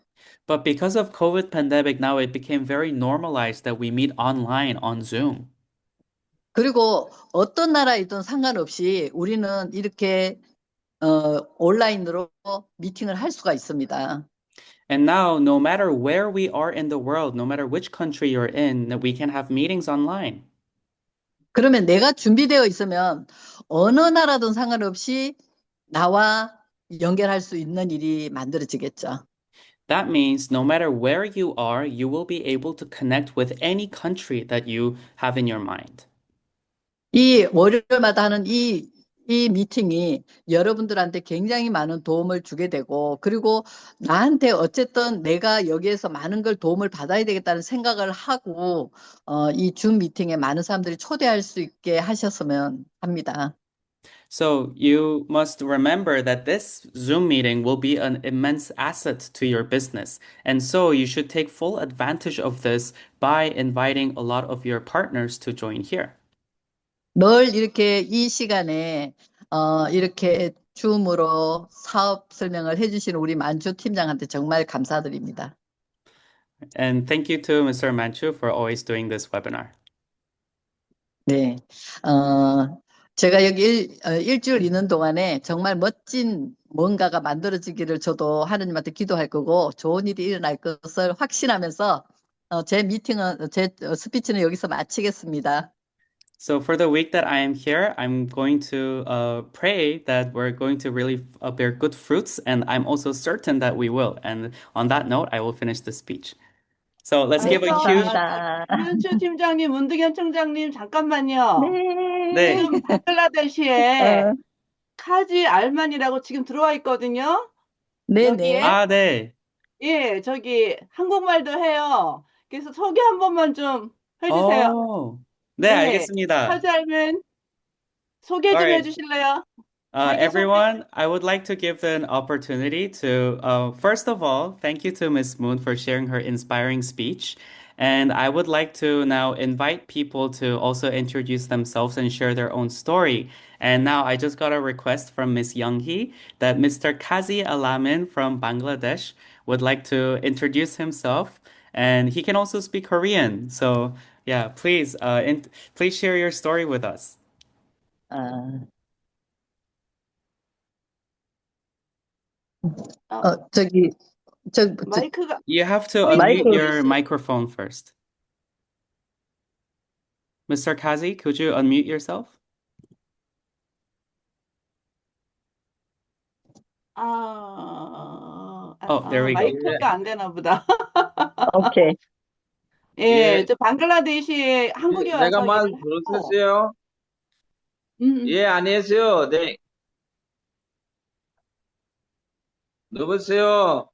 A: But because of COVID pandemic now it became very normalized that we meet online on Zoom.
C: 그리고 어떤 나라이든 상관없이 우리는 이렇게 온라인으로 미팅을 할 수가 있습니다.
A: And now no matter where we are in the world, no matter which country you're in, we can have meetings online.
C: 그러면 내가 준비되어 있으면 어느 나라든 상관없이 나와 연결할 수 있는 일이 만들어지겠죠.
A: That means no matter where you are, you will be able to connect with any country that you have in your mind.
C: 이 월요일마다 하는 이 미팅이 여러분들한테 굉장히 많은 도움을 주게 되고, 그리고 나한테 어쨌든 내가 여기에서 많은 걸 도움을 받아야 되겠다는 생각을 하고, 이 줌 미팅에 많은 사람들이 초대할 수 있게 하셨으면 합니다.
A: So you must remember that this Zoom meeting will be an immense asset to your business. And so you should take full advantage of this by inviting a lot of your partners to join here.
C: 늘 이렇게 이 시간에, 이렇게 줌으로 사업 설명을 해주신 우리 만주 팀장한테 정말 감사드립니다.
A: And thank you to Mr. Manchu for always doing this webinar.
C: 네. 제가 여기 일주일 있는 동안에 정말 멋진 뭔가가 만들어지기를 저도 하느님한테 기도할 거고 좋은 일이 일어날 것을 확신하면서 제 스피치는 여기서 마치겠습니다.
A: So for the week that I am here, I'm going to pray that we're going to really bear good fruits, and I'm also certain that we will. And on that note, I will finish the speech. So let's
C: 네,
A: give a huge
C: 감사합니다.
D: 김현철 팀장님, 문득현 총장님, 잠깐만요.
C: 네.
A: 네.
D: 지금 방글라데시에
C: 어,
D: 카지 알만이라고 지금 들어와 있거든요.
C: 네, 네.
D: 여기에.
A: 아, 네.
D: 예, 저기 한국말도 해요. 그래서 소개 한 번만 좀 해주세요.
A: 네,
D: 예,
A: 알겠습니다.
D: 카지 알만 소개
A: All
D: 좀
A: right.
D: 해주실래요? 자기소개.
A: Everyone, I would like to give an opportunity to, first of all, thank you to Miss Moon for sharing her inspiring speech. And I would like to now invite people to also introduce themselves and share their own story. And now I just got a request from Miss Young-hee that Mr. Kazi Alamin from Bangladesh would like to introduce himself. And he can also speak Korean. So yeah, please share your story with us.
C: 아,
D: 어,
C: 저기,
D: 마이크가
A: You have to
D: 포인트
A: unmute
C: 마이크,
A: your microphone first. Mr. Kazi, could you unmute yourself? Oh, there we go.
D: 마이크가 안 되나 보다.
C: 오케이.
D: 예,
B: 예,
D: 저 방글라데시에 한국에
B: 내가
D: 와서
B: 말
D: 일을 하고,
B: 들었었어요.
D: 음.
E: 예, 안녕하세요. 네, 누구세요?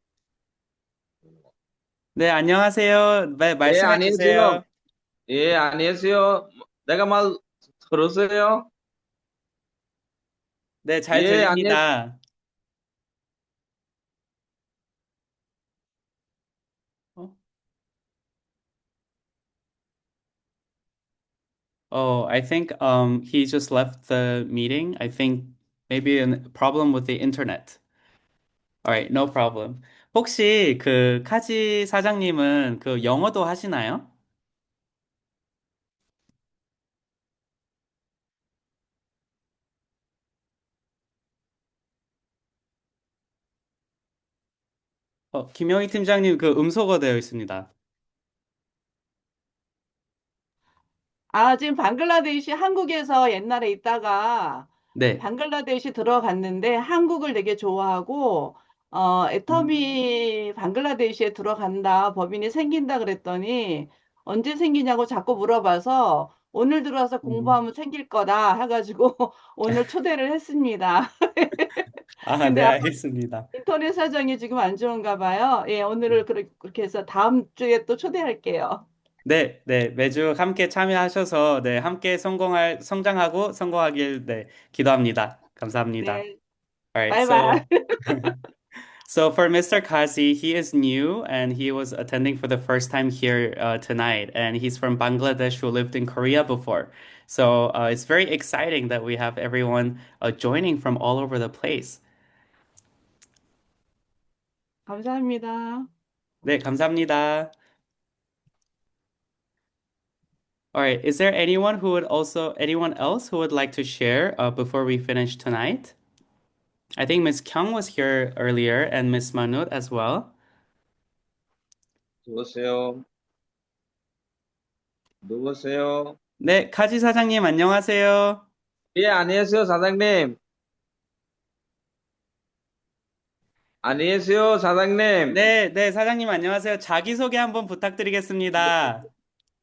A: 네, 안녕하세요. 네,
E: 예,
A: 말씀해
E: 안녕하세요.
A: 주세요.
E: 예, 안녕하세요. 내가 말 들었어요?
A: 네, 잘
E: 예, 안녕,
A: 들립니다. 어? Oh, I think he just left the meeting. I think maybe a problem with the internet. All right, no problem. 혹시 그 카지 사장님은 그 영어도 하시나요? 김영희 팀장님 그 음소거 되어 있습니다.
D: 아, 지금 방글라데시 한국에서 옛날에 있다가
A: 네.
D: 방글라데시 들어갔는데 한국을 되게 좋아하고
A: 음.
D: 애터미 방글라데시에 들어간다 법인이 생긴다 그랬더니 언제 생기냐고 자꾸 물어봐서 오늘 들어와서
A: 음.
D: 공부하면 생길 거다 해가지고 오늘 초대를 했습니다.
A: 아,
D: 근데
A: 네,
D: 아마
A: 알겠습니다.
D: 인터넷 사정이 지금 안 좋은가 봐요. 예, 오늘을 그렇게 해서 다음 주에 또 초대할게요.
A: 네, 네, 매주 함께 참여하셔서 네, 함께 성장하고 성공하길 네, 기도합니다. 감사합니다.
D: 네,
A: All right,
D: 바이바이.
A: so for Mr. Kazi, he is new and he was attending for the first time here tonight, and he's from Bangladesh who lived in Korea before. So it's very exciting that we have everyone joining from all over the place.
D: 감사합니다.
A: 네, 감사합니다. All right, is there anyone else who would like to share before we finish tonight? I think Miss Kyung was here earlier and Miss Manut as well.
E: 누구세요? 누구세요?
A: 네, 카지 사장님 안녕하세요.
E: 예, 안녕하세요, 사장님. 안녕하세요, 사장님.
A: 네, 네, 사장님 안녕하세요. 자기소개 한번 부탁드리겠습니다.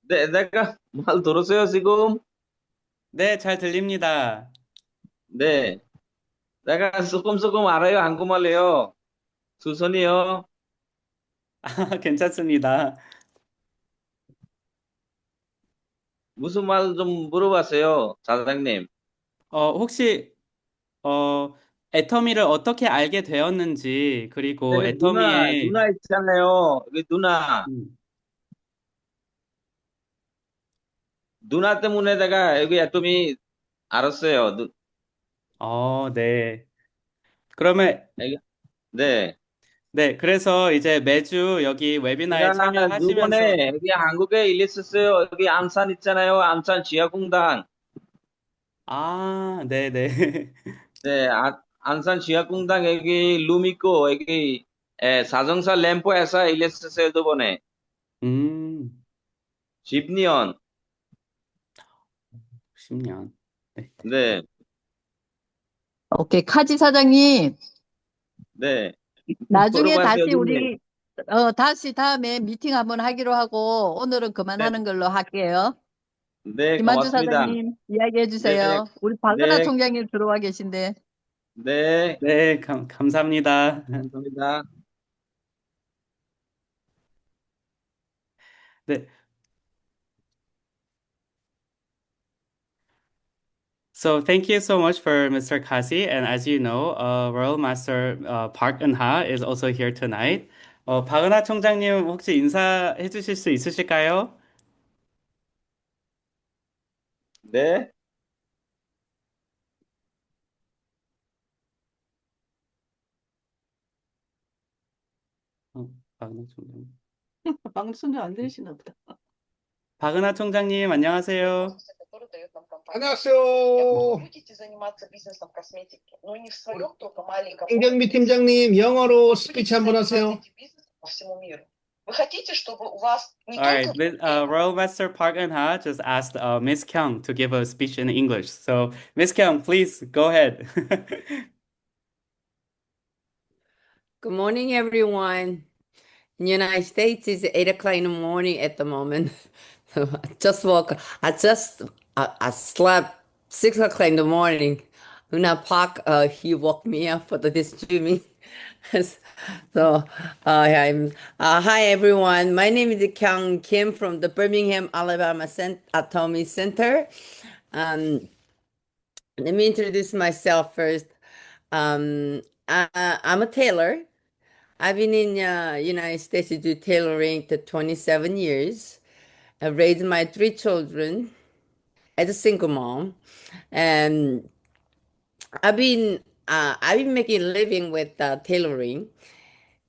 E: 네, 내가 말 들었어요, 지금?
A: 네, 잘 들립니다.
E: 네, 내가 조금 알아요, 한국말이요. 수선이요.
A: 괜찮습니다.
E: 무슨 말 좀 물어봤어요, 사장님.
A: 혹시 어, 애터미를 어떻게 알게 되었는지, 그리고
E: 네, 누나,
A: 애터미의
E: 누나 있잖아요. 여기 누나.
A: 음,
E: 누나 때문에 내가 여기 애tom이 알았어요.
A: 네. 그러면
E: 네.
A: 네, 그래서 이제 매주 여기 웨비나에
E: 제가
A: 참여하시면서
E: 저번에 여기 한국에 일했었어요. 여기 안산 있잖아요. 안산 지하공단.
A: 네, 네.
E: 네, 안산 지하공단 여기 룸 있고 여기 사정사 램프 회사 일했었어요. 저번에.
A: 음,
E: 10년.
A: 10년. 네.
E: 네,
C: 오케이. 카지 사장님,
E: 네.
C: 나중에
E: 물어봤어요,
C: 다시
E: 누님.
C: 우리, 다시 다음에 미팅 한번 하기로 하고, 오늘은
E: 네,
C: 그만하는 걸로 할게요.
E: 네,
C: 김만주
E: 고맙습니다.
C: 사장님, 이야기해
E: 네,
C: 주세요. 우리 박은하
E: 네,
C: 총장님 들어와 계신데.
E: 네.
A: 네, 감사합니다.
E: 감사합니다.
A: 네. So thank you so much for Mr. Kasi. And as you know, Royal Master Park Eun-ha is also here tonight. 박은하 총장님 혹시 인사해 주실 수 있으실까요?
E: 네.
A: 박은하 총장님.
D: 방금 손좀 안 들리시나 보다.
A: 박은하 총장님, 안녕하세요.
B: 안녕하세요. 김경미 팀장님, 영어로 스피치 한번 하세요.
A: All right, Royal Master Park Eun-ha just asked Miss Kyung to give a speech in English. So, Miss Kyung, please go ahead.
F: Good morning, everyone. In the United States, it's 8 o'clock in the morning at the moment. So I just woke. I slept 6 o'clock in the morning. Luna Park, he woke me up for this streaming. So, hi everyone. My name is Kyung Kim from the Birmingham, Alabama Atomy Center. Um, Let me introduce myself first. I'm a tailor. I've been in United States to do tailoring to 27 years. I've raised my 3 children as a single mom, and I've been making a living with tailoring,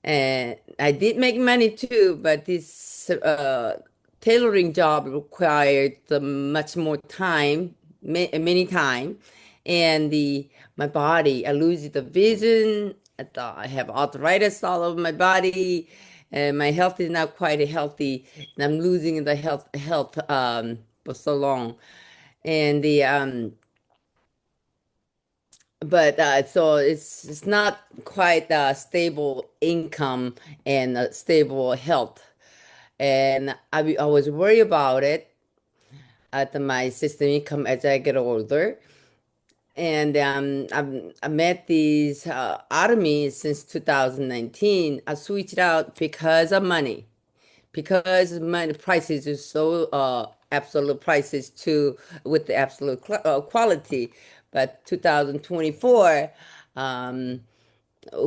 F: and I did make money too, but this tailoring job required much more time, many time, and the my body, I lose the vision. I have arthritis all over my body, and my health is not quite healthy, and I'm losing the health for so long, and the but so it's not quite stable income and stable health, and I was worried about it at my system income as I get older. And I met these armies since 2019. I switched out because of money, because money prices is so absolute prices too with the absolute quality. But 2024, um,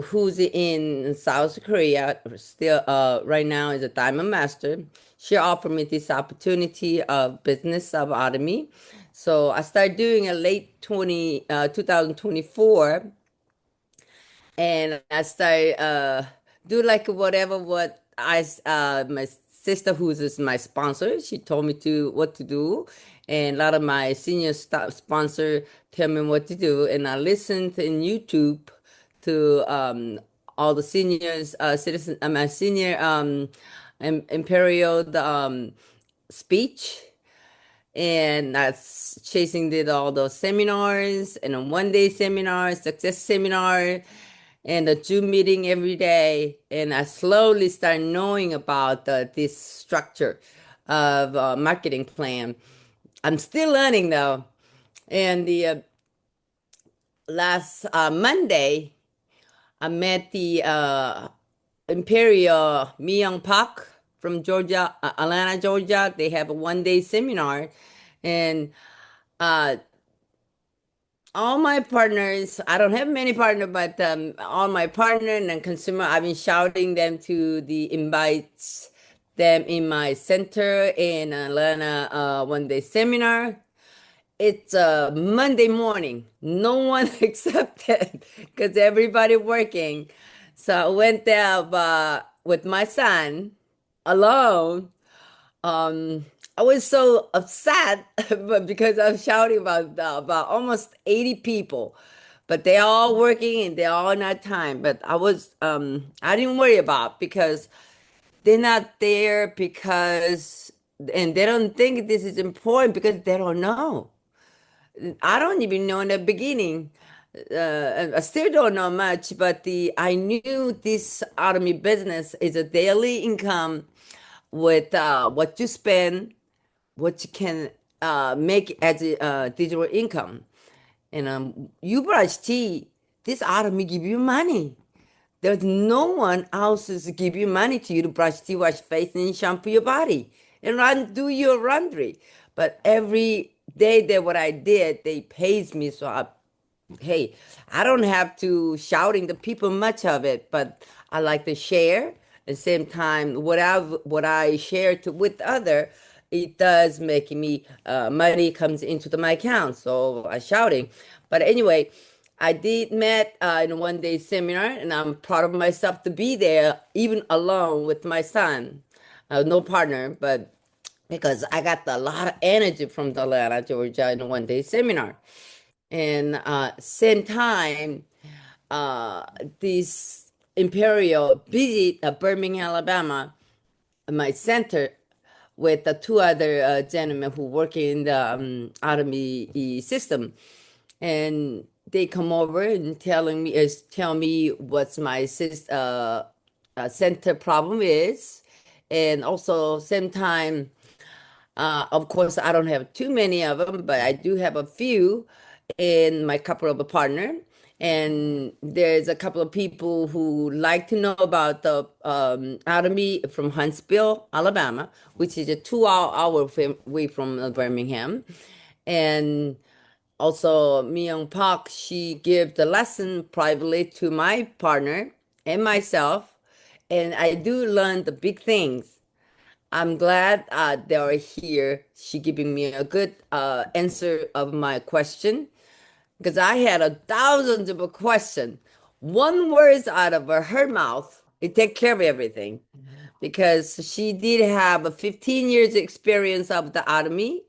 F: who's in South Korea still right now is a diamond master. She offered me this opportunity of business of Atomy. So I started doing a late 2024, and I started do like whatever what my sister who's is my sponsor, she told me to what to do, and a lot of my senior sponsor tell me what to do, and I listened in YouTube to all the seniors citizen my senior imperial speech, and that's chasing did all those seminars and a 1 day seminar, success seminar, and a Zoom meeting every day. And I slowly start knowing about this structure of marketing plan. I'm still learning though. And the last Monday, I met the Imperial Myung Park from Georgia, Atlanta, Georgia. They have a 1 day seminar, and uh, all my partners, I don't have many partners, but all my partners and consumer, I've been shouting them to the invites them in my center in Atlanta 1 day seminar. It's a Monday morning. No one accepted because everybody working. So I went there with my son alone. I was so upset, but because I was shouting about almost 80 people, but they all working and they all not time. But I didn't worry about because they're not there because, and they don't think this is important because they don't know. I don't even know in the beginning. I still don't know much, but I knew this Atomy business is a daily income with what you spend, what you can make as a digital income. And you brush tea, this Atomy give you money. There's no one else is give you money to you to brush teeth, wash face, and shampoo your body and do your laundry. But every day that what I did, they pays me, so hey, I don't have to shouting the people much of it, but I like to share. At the same time, what I share with other, it does make me money comes into my account. So I shouting, but anyway, I did met in a 1 day seminar, and I'm proud of myself to be there, even alone with my son, no partner, but because I got a lot of energy from the Atlanta, Georgia, in a 1 day seminar. And same time, uh, this Imperial visit Birmingham, Alabama, my center with the 2 other gentlemen who work in the Atomy system, and they come over and tell me what's my center problem is, and also same time Of course, I don't have too many of them, but I do have a few in my couple of a partner. And there's a couple of people who like to know about the Atomy from Huntsville, Alabama, which is a 2 hour away from Birmingham. And also, Myung Park, she gave the lesson privately to my partner and myself. And I do learn the big things. I'm glad they are here. She giving me a good answer of my question because I had a thousands of a question. One words out of her mouth, it take care of everything because she did have a 15 years experience of the army.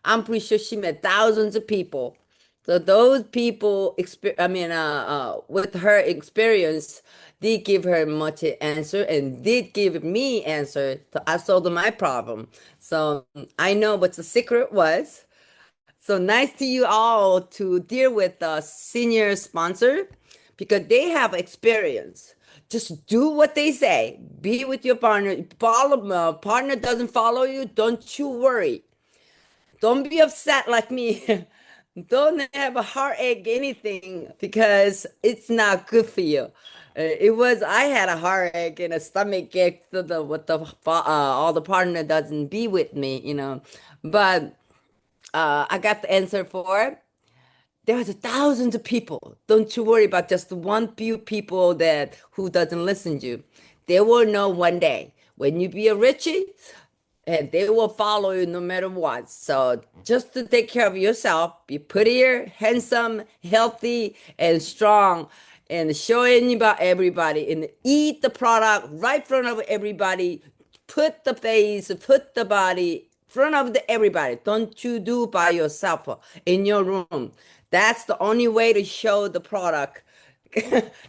F: I'm pretty sure she met thousands of people. So those people, with her experience, did give her much answer and did give me answer. So I solved my problem. So I know what the secret was. So nice to you all to deal with the senior sponsor because they have experience. Just do what they say. Be with your partner. Follow, partner doesn't follow you. Don't you worry. Don't be upset like me. Don't have a heartache, anything, because it's not good for you. I had a heartache and a stomach ache to the what the all the partner doesn't be with me, But I got the answer for it. There's thousands of people. Don't you worry about just one few people that who doesn't listen to you. They will know one day when you be a Richie, and they will follow you no matter what. So just to take care of yourself, be prettier, handsome, healthy, and strong, and show everybody and eat the product right in front of everybody. Put the face, put the body in front of everybody. Don't you do by yourself in your room. That's the only way to show the product.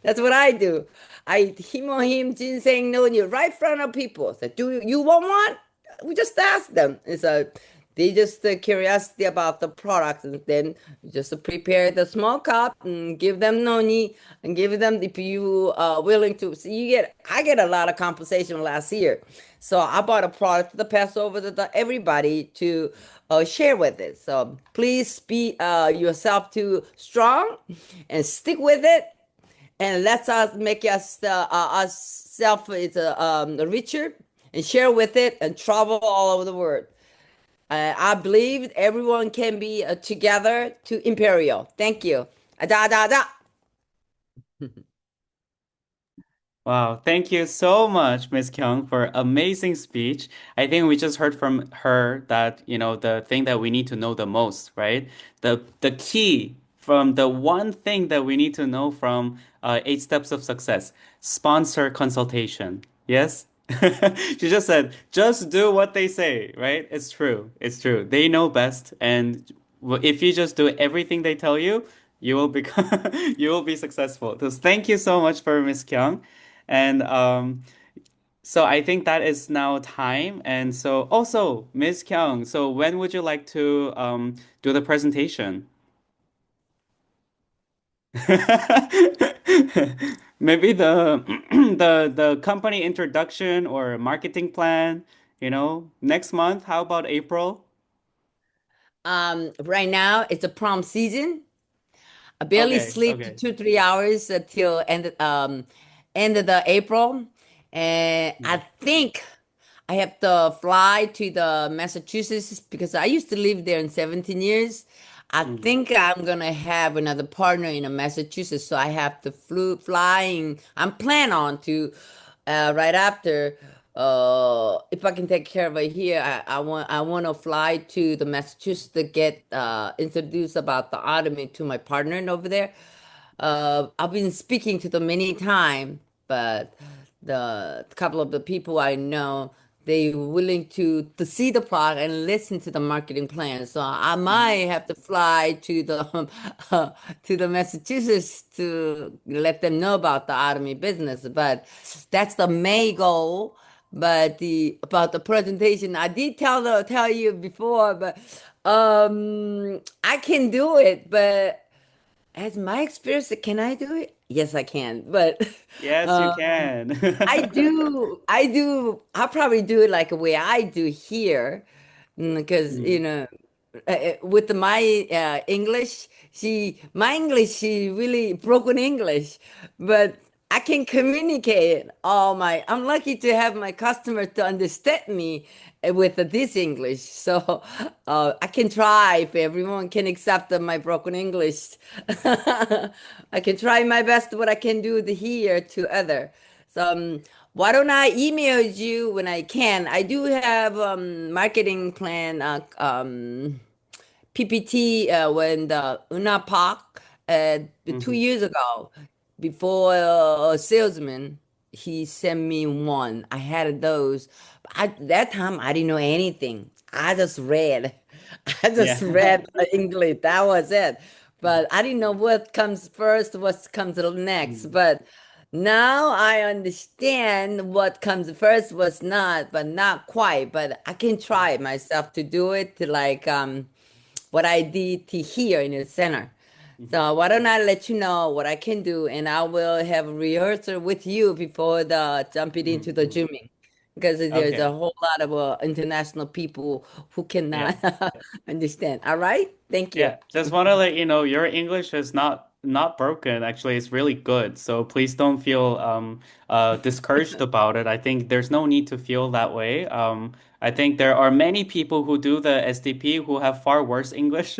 F: That's what I do. I him or him ginseng no you right in front of people. So do you want one? We just ask them. And so they just curiosity about the product, and then just prepare the small cup and give them noni and give them if you are willing to. So I get a lot of compensation last year, so I bought a product to pass over to everybody to share with it. So please be yourself too strong and stick with it, and let us make us self is richer and share with it and travel all over the world. I believe everyone can be together to Imperial. Thank you. Da, da, da.
A: Wow, thank you so much, Miss Kyung, for amazing speech. I think we just heard from her that, the thing that we need to know the most, right? The key from the one thing that we need to know from 8 steps of success, sponsor consultation. Yes? She just said, just do what they say, right? It's true. It's true. They know best. And if you just do everything they tell you, you will become you will be successful. So thank you so much for Miss Kyung. And so I think that is now time. And so also, Ms. Kyung, so when would you like to do the presentation? Maybe the the company introduction or marketing plan, next month. How about April?
F: Right now it's a prom season. I barely
A: Okay,
F: sleep
A: okay.
F: 2 3 hours until end of the April, and I think I have to fly to the Massachusetts because I used to live there in 17 years. I
A: Mm,
F: think I'm gonna have another partner in Massachusetts, so I have to flying. I'm plan on to right after. If I can take care of it here, I want to fly to the Massachusetts to get introduced about the Ottoman to my partner over there. I've been speaking to them many times, but the couple of the people I know, they willing to see the product and listen to the marketing plan. So I
A: mm,
F: might have to fly to the to the Massachusetts to let them know about the Atomy business. But that's the main goal. But the about the presentation, I did tell you before, but I can do it, but as my experience, can I do it? Yes, I can. But
A: yes, you
F: uh,
A: can.
F: I probably do it like the way I do here. because
A: Mm.
F: with my English, my English, she really broken English, but I can communicate I'm lucky to have my customer to understand me with this English. So I can try if everyone can accept my broken English. I can try my best what I can do here to other. So why don't I email you when I can? I do have marketing plan PPT when the Una Park 2 years ago before a salesman he sent me one. I had those. That time I didn't know anything. I just read. I just
A: Yeah.
F: read English. That was it. But I didn't know what comes first, what comes next.
A: Mm.
F: But now I understand what comes first was not, but not quite. But I can try myself to do it to like what I did to here in the center.
A: Mhm.
F: So why don't I let you know what I can do, and I will have a rehearsal with you before the jumping into
A: Mhm.
F: the Zooming, because there's a
A: Okay.
F: whole lot of international people who cannot
A: Yeah.
F: understand. All right, thank you.
A: Yeah, just want to let you know your English is not broken. Actually, it's really good. So please don't feel discouraged about it. I think there's no need to feel that way. I think there are many people who do the SDP who have far worse English.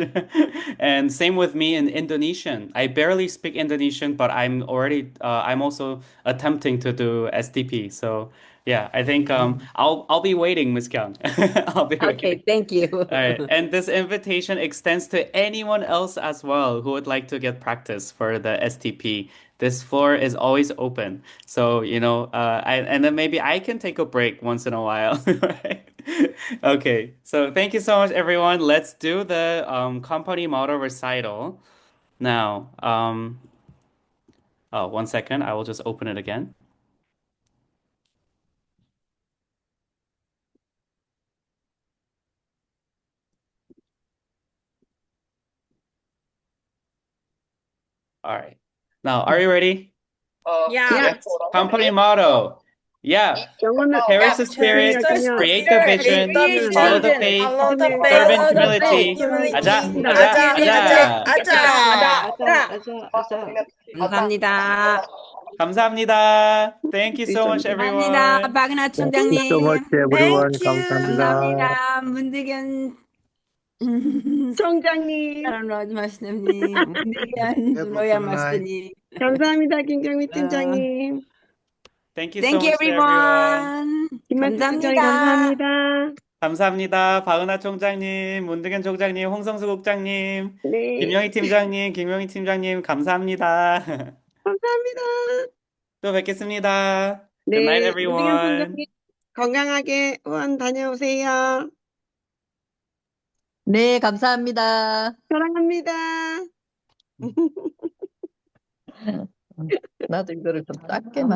A: And same with me in Indonesian. I barely speak Indonesian, but I'm also attempting to do SDP. So yeah, I think I'll be waiting, Miss Kyung. I'll be
F: Okay,
A: waiting.
F: thank you.
A: All right. And this invitation extends to anyone else as well who would like to get practice for the STP. This floor is always open. So, and then maybe I can take a break once in a while. Right? Okay. So thank you so much, everyone. Let's do the company motto recital. Now, oh, 1 second. I will just open it again. All right. Now, are you ready?
G: Yeah.
A: Yeah. Company motto. Yeah.
G: 영어는
A: Cherish
F: Yeah,
A: the
F: cherish
A: spirit,
F: the
G: 약하면
A: create the
F: spirit,
G: create
A: vision,
G: the
F: create
A: follow
G: vision,
A: the
F: vision,
A: faith,
F: follow the
A: serve
F: faith,
A: in
G: follow
F: follow
G: the
F: the faith,
A: humility.
G: faith,
A: 아자,
G: humility.
A: 아자,
F: 아자, 아자,
A: 아자.
F: 아자,
D: 아자,
F: 아자.
D: 아자, 아자.
F: 감사합니다.
A: 감사합니다. Thank you so much,
F: 감사합니다.
A: everyone.
F: 박은하
B: Thank you so much,
F: 총장님.
B: everyone.
G: Thank you.
B: 감사합니다.
F: 감사합니다. 문대견
G: 총장님.
F: 사랑로 마스터님. 문대견
B: Have a
F: 로얄
B: good night.
F: 마스터님.
G: 감사합니다, 김경미
F: 어,
G: 팀장님.
A: Thank you so
F: Thank you,
A: much to everyone.
F: everyone.
G: 김만수 팀장님
F: 감사합니다.
G: 감사합니다.
A: 감사합니다. 박은하 총장님, 문득현 총장님, 홍성수 국장님,
G: 네,
A: 김용희 팀장님, 감사합니다.
G: 감사합니다.
A: 또 뵙겠습니다. Good night,
G: 네, 문정현
A: everyone.
G: 총장님 건강하게 후원 다녀오세요.
C: 네, 감사합니다.
G: 사랑합니다.
C: 나도 이거를 좀 작게